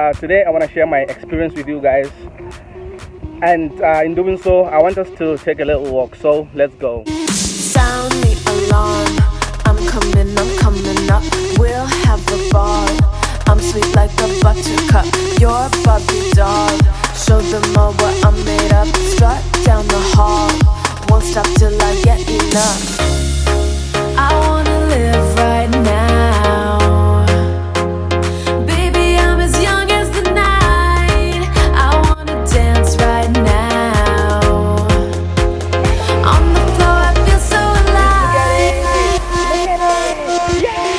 Today I want to share my experience with you guys, and in doing so I want us to take a little walk, so let's go. Sound the alarm, I'm coming up, we'll have a ball. I'm sweet like a buttercup, you're a Barbie doll. Show them all what I'm made of, strut down the hall. Won't stop till I get enough. I wanna live right now. Baby, I'm as young as the night. I wanna dance right now. On the floor, I feel so alive.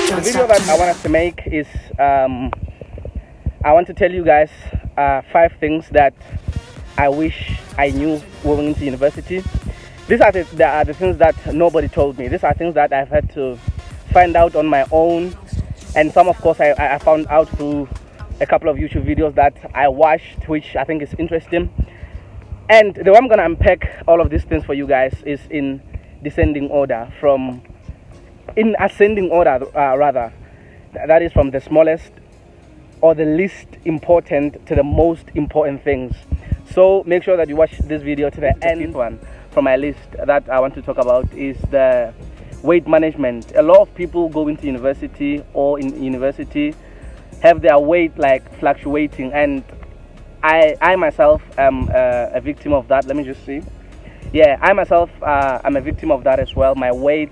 The video that I want us to make is I want to tell you guys 5 things that I wish I knew going into university. These are the things that nobody told me. These are things that I've had to find out on my own, and some of course I found out through a couple of YouTube videos that I watched, which I think is interesting. And the way I'm gonna unpack all of these things for you guys is in ascending order, rather. That is from the smallest or the least important to the most important things. So make sure that you watch this video to the end. One from my list that I want to talk about is the weight management. A lot of people go into university or in university have their weight like fluctuating, and I myself am a victim of that. Let me just see. Yeah, I myself am a victim of that as well. My weight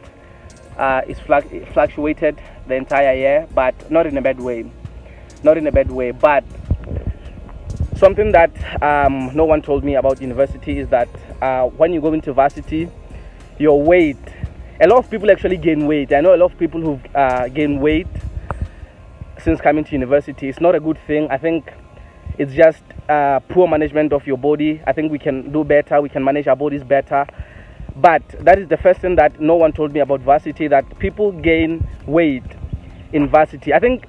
is fluctuated the entire year, but not in a bad way. But something that no one told me about university is that when you go into varsity, your weight, a lot of people actually gain weight. I know a lot of people who've gained weight since coming to university. It's not a good thing. I think it's just poor management of your body. I think we can do better. We can manage our bodies better. But that is the first thing that no one told me about varsity, that people gain weight in varsity. I think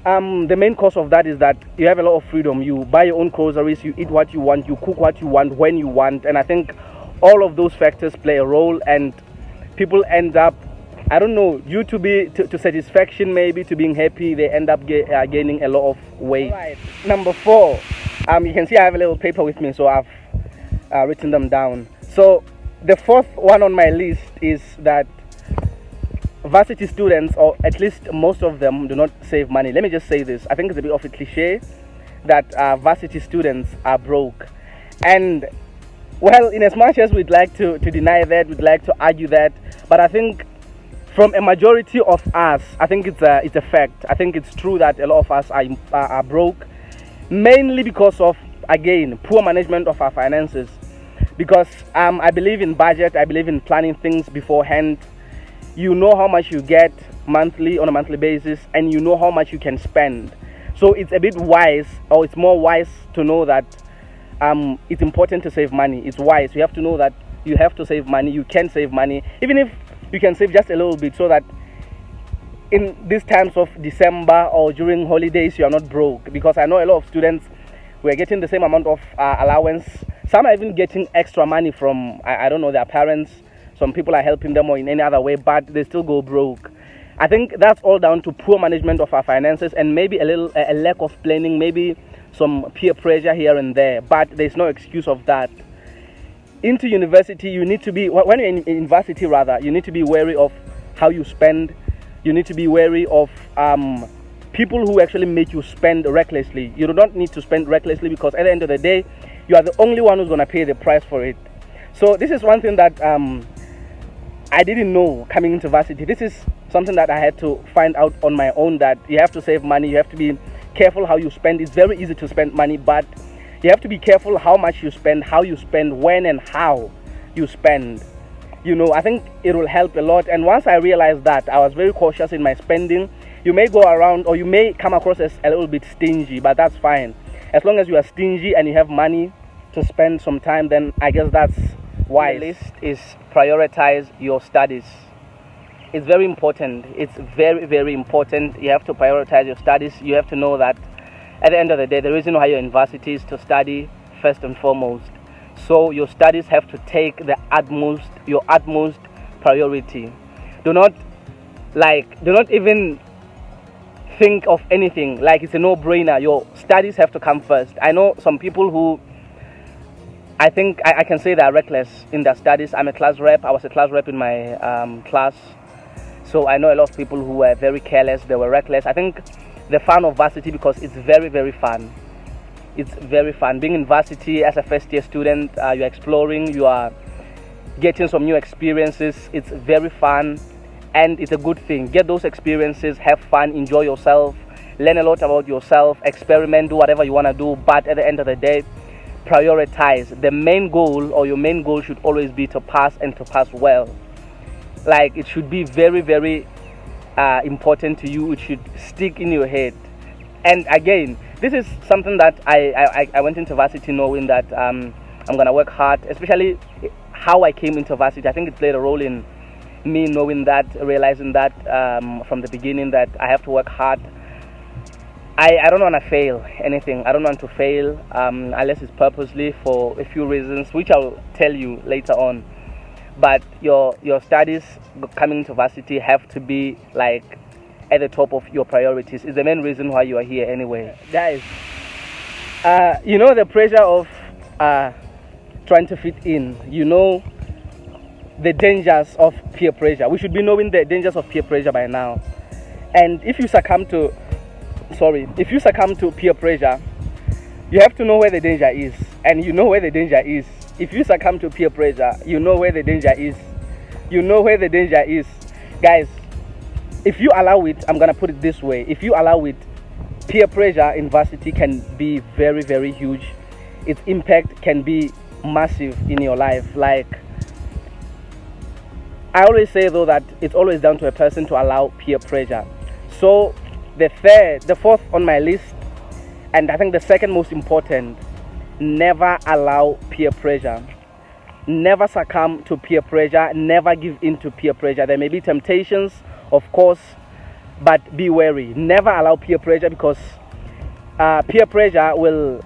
the main cause of that is that you have a lot of freedom. You buy your own groceries, you eat what you want, you cook what you want, when you want. And I think all of those factors play a role, and people end up, I don't know, due to satisfaction, maybe to being happy, they end up gaining a lot of weight. Right. Number 4, you can see I have a little paper with me, so I've written them down. So the 4th one on my list is that varsity students, or at least most of them, do not save money. Let me just say this. I think it's a bit of a cliche that varsity students are broke. And well, in as much as we'd like to deny that, we'd like to argue that, but I think from a majority of us, I think it's a fact. I think it's true that a lot of us are broke, mainly because of, again, poor management of our finances. Because I believe in budget, I believe in planning things beforehand. You know how much you get monthly, on a monthly basis, and you know how much you can spend. So it's a bit wise, or it's more wise to know that it's important to save money. It's wise. You have to know that you have to save money. You can save money, even if you can save just a little bit, so that in these times of December or during holidays you are not broke. Because I know a lot of students were getting the same amount of allowance. Some are even getting extra money from I don't know, their parents. Some people are helping them or in any other way, but they still go broke. I think that's all down to poor management of our finances, and maybe a lack of planning, maybe some peer pressure here and there, but there's no excuse of that. Into university, you need to be, when you're in university rather, you need to be wary of how you spend. You need to be wary of people who actually make you spend recklessly. You do not need to spend recklessly, because at the end of the day, you are the only one who's going to pay the price for it. So this is one thing that I didn't know coming into varsity. This is something that I had to find out on my own, that you have to save money, you have to be careful how you spend. It's very easy to spend money, but you have to be careful how much you spend, how you spend, when and how you spend. You know, I think it will help a lot. And once I realized that, I was very cautious in my spending. You may go around, or you may come across as a little bit stingy, but that's fine. As long as you are stingy and you have money to spend some time, then I guess that's why. The list is prioritize your studies. It's very important. It's very, very important. You have to prioritize your studies. You have to know that at the end of the day, the reason why you're in varsity is to study first and foremost. So your studies have to take your utmost priority. Do not even think of anything. Like, it's a no-brainer. Your studies have to come first. I know some people who, I think I can say they're reckless in their studies. I'm a class rep. I was a class rep in my class. So I know a lot of people who were very careless. They were reckless. I think the fun of varsity, because it's very, very fun. It's very fun. Being in varsity as a first-year student, you're exploring, you are getting some new experiences. It's very fun, and it's a good thing. Get those experiences, have fun, enjoy yourself, learn a lot about yourself, experiment, do whatever you want to do. But at the end of the day, prioritize. The main goal, or your main goal, should always be to pass, and to pass well. Like, it should be very, very important to you. It should stick in your head. And again, this is something that I went into varsity knowing that I'm going to work hard, especially how I came into varsity. I think it played a role in me knowing that, realizing that from the beginning, that I have to work hard. I don't want to fail anything. I don't want to fail unless it's purposely, for a few reasons, which I'll tell you later on. But your studies coming into varsity have to be like at the top of your priorities. It's the main reason why you are here anyway. Guys, you know the pressure of trying to fit in. You know the dangers of peer pressure. We should be knowing the dangers of peer pressure by now. And if you succumb to peer pressure, you have to know where the danger is. And you know where the danger is. If you succumb to peer pressure, you know where the danger is. You know where the danger is. Guys, if you allow it, I'm going to put it this way. If you allow it, peer pressure in varsity can be very, very huge. Its impact can be massive in your life. Like, I always say though that it's always down to a person to allow peer pressure. So the fourth on my list, and I think the second most important, never allow peer pressure. Never succumb to peer pressure. Never give in to peer pressure. There may be temptations, of course, but be wary. Never allow peer pressure, because peer pressure will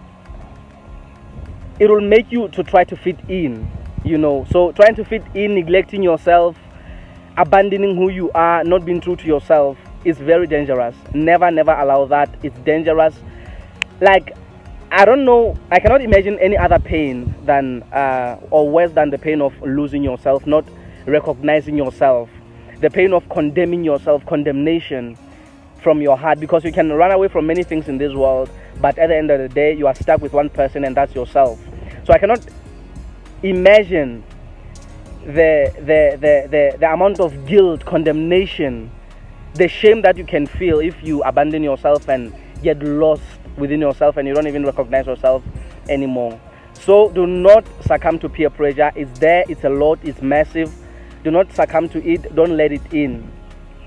make you to try to fit in, you know. So trying to fit in, neglecting yourself, abandoning who you are, not being true to yourself is very dangerous. Never allow that. It's dangerous. Like, I don't know, I cannot imagine any other pain than or worse than the pain of losing yourself, not recognizing yourself, the pain of condemning yourself, condemnation from your heart, because you can run away from many things in this world, but at the end of the day, you are stuck with one person, and that's yourself. So I cannot imagine the amount of guilt, condemnation, the shame that you can feel if you abandon yourself and get lost within yourself, and you don't even recognize yourself anymore. So do not succumb to peer pressure. It's there, it's a lot, it's massive. Do not succumb to it. Don't let it in.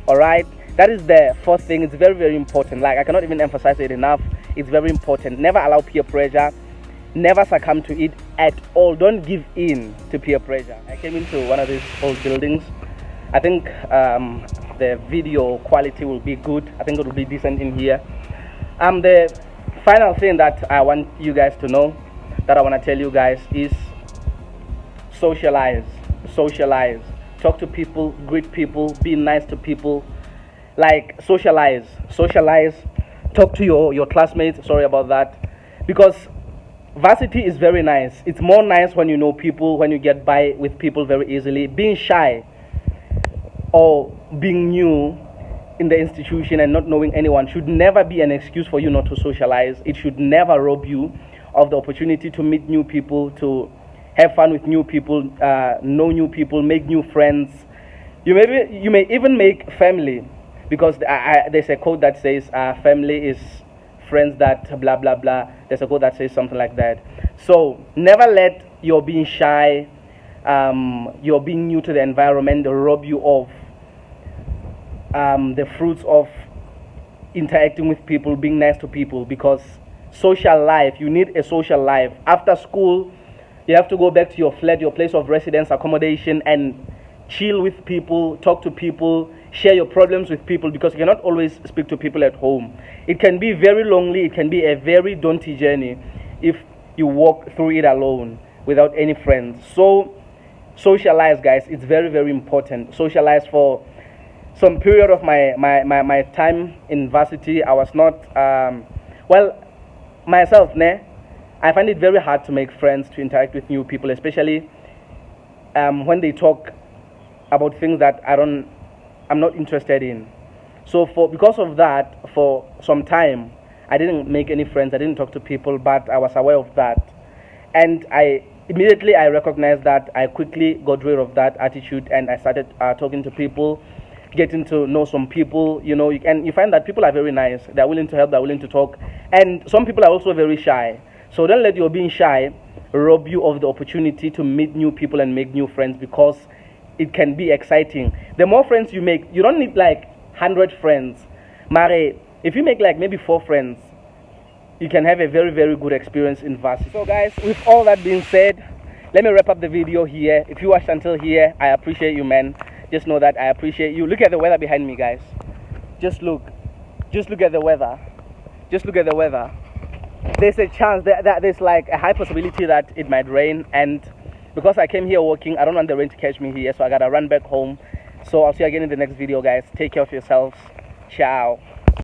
All right, that is the fourth thing. It's very, very important. Like, I cannot even emphasize it enough. It's very important. Never allow peer pressure. Never succumb to it at all. Don't give in to peer pressure. I came into one of these old buildings. I think the video quality will be good. I think it will be decent in here. The final thing that I want you guys to know, that I want to tell you guys, is socialize. Socialize. Talk to people, greet people, be nice to people. Like, socialize. Talk to your classmates. Sorry about that. Because varsity is very nice. It's more nice when you know people, when you get by with people very easily. Being shy or being new in the institution and not knowing anyone should never be an excuse for you not to socialize. It should never rob you of the opportunity to meet new people, to have fun with new people, know new people, make new friends. You may even make family, because there's a quote that says family is friends that blah blah blah. There's a quote that says something like that. So never let your being shy, your being new to the environment rob you of the fruits of interacting with people, being nice to people. Because social life, you need a social life. After school, you have to go back to your flat, your place of residence, accommodation, and chill with people, talk to people, share your problems with people, because you cannot always speak to people at home. It can be very lonely. It can be a very daunting journey if you walk through it alone without any friends. So socialize, guys. It's very, very important. Socialize for some period of my time in varsity, I was not well, myself, I find it very hard to make friends, to interact with new people, especially when they talk about things that I'm not interested in. So because of that, for some time, I didn't make any friends. I didn't talk to people, but I was aware of that, and I recognized that. I quickly got rid of that attitude, and I started talking to people, getting to know some people. You know, you find that people are very nice. They're willing to help. They're willing to talk, and some people are also very shy. So don't let your being shy rob you of the opportunity to meet new people and make new friends, because it can be exciting. The more friends you make, you don't need like 100 friends. Mare, if you make like maybe 4 friends, you can have a very, very good experience in varsity. So guys, with all that being said, let me wrap up the video here. If you watched until here, I appreciate you, man. Just know that I appreciate you. Look at the weather behind me, guys. Just look at the weather. Just look at the weather. There's a chance that there's like a high possibility that it might rain, and because I came here walking, I don't want the rain to catch me here, so I gotta run back home. So I'll see you again in the next video, guys. Take care of yourselves. Ciao.